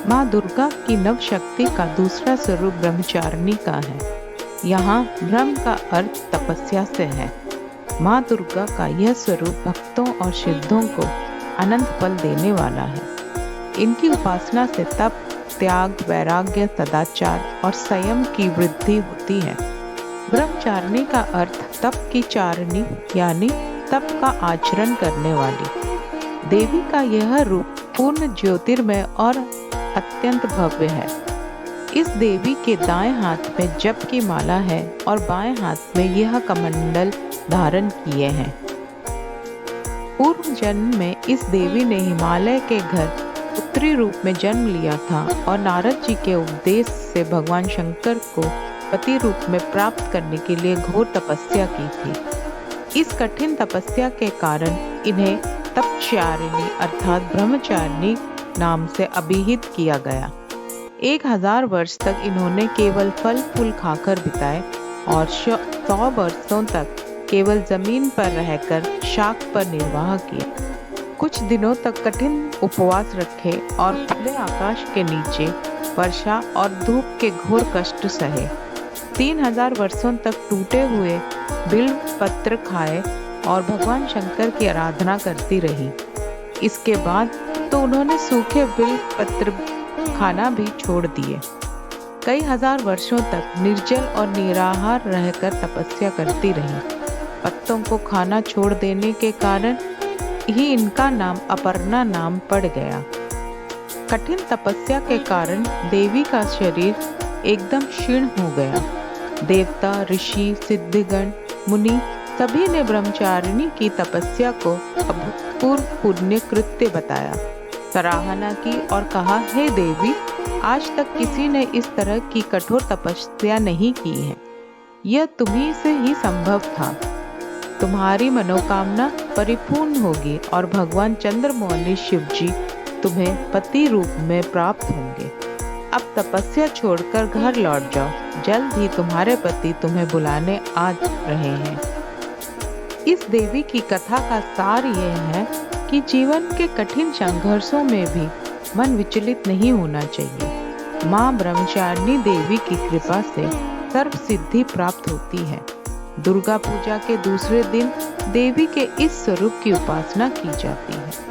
माँ दुर्गा की नव शक्ति का दूसरा स्वरूप ब्रह्मचारिणी का है। यहाँ ब्रह्म का अर्थ तपस्या से है। माँ दुर्गा का यह स्वरूप भक्तों और सिद्धों को अनंत फल देने वाला है। इनकी उपासना से तप, त्याग, वैराग्य, सदाचार और संयम की वृद्धि होती है। ब्रह्मचारिणी का अर्थ तप की चारिणी यानी तप का आचरण करने वाली। देवी का यह रूप पूर्ण ज्योतिर्मय और अत्यंत भव्य है। इस देवी के दाएं हाथ में जप की माला है और बाएं हाथ में यह कमंडल धारण किए हैं। पूर्व जन्म में इस देवी ने हिमालय के घर पुत्री रूप में जन्म लिया था और नारद जी के उपदेश से भगवान शंकर को पति रूप में प्राप्त करने के लिए घोर तपस्या की थी। इस कठिन तपस्या के कारण इन्हें तपचारिणी अर्थात ब्रह्मचारिणी नाम से अभिहित किया गया। 1000 वर्ष तक इन्होंने केवल फल फूल खाकर बिताए और 100 वर्षों तक केवल जमीन पर रहकर शाक पर निर्वाह किया। कुछ दिनों तक कठिन उपवास रखे और खुले आकाश के नीचे वर्षा और धूप के घोर कष्ट सहे। 3000 वर्षों तक टूटे हुए बिल्व पत्र खाए और भगवान शंकर की आराधना करती रही। इसके बाद तो उन्होंने सूखे बिल्व पत्र खाना भी छोड़ दिए। कई हजार वर्षों तक निर्जल और निराहार रहकर तपस्या करती रही। पत्तों को खाना छोड़ देने के कारण ही इनका नाम अपर्णा नाम पड़ गया। कठिन तपस्या के कारण देवी का शरीर एकदम क्षीण हो गया। देवता, ऋषि, सिद्धगण, मुनि सभी ने ब्रह्मचारिणी की तपस्या को अभूतपूर्व पुण्य कृत्य बताया, सराहना की और कहा, हे देवी, आज तक किसी ने इस तरह की कठोर तपस्या नहीं की है। यह तुम्ही से ही संभव था। तुम्हारी मनोकामना परिपूर्ण होगी और भगवान चंद्रमौली शिव जी तुम्हें पति रूप में प्राप्त होंगे। अब तपस्या छोड़कर घर लौट जाओ, जल्द ही तुम्हारे पति तुम्हें बुलाने आ रहे हैं। इस देवी की कथा का सार यह है कि जीवन के कठिन संघर्षों में भी मन विचलित नहीं होना चाहिए। माँ ब्रह्मचारिणी देवी की कृपा से सर्व सिद्धि प्राप्त होती है। दुर्गा पूजा के दूसरे दिन देवी के इस स्वरूप की उपासना की जाती है।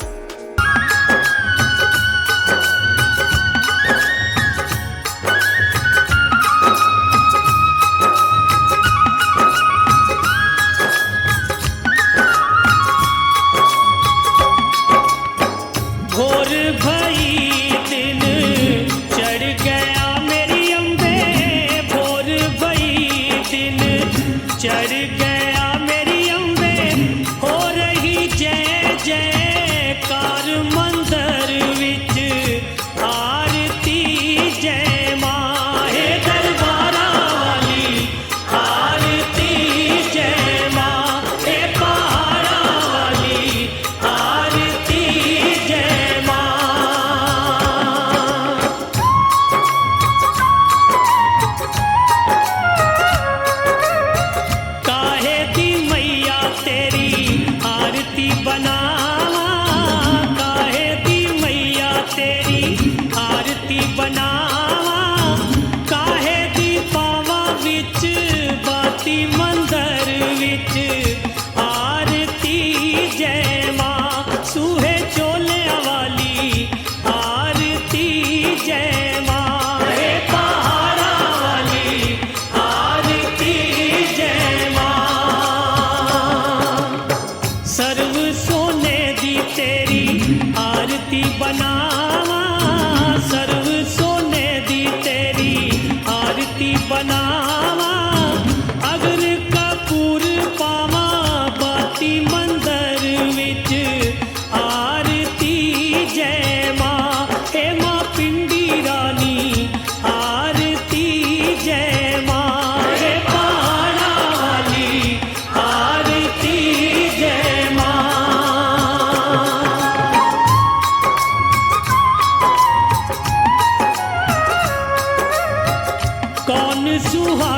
चढ़ गया मेरी अम्बे, हो रही जय जयकार मंदिर विच, आरती जय मां हे दरबारा वाली, आरती जय मां हे पहाड़ा वाली, आरती जय मां। सुहा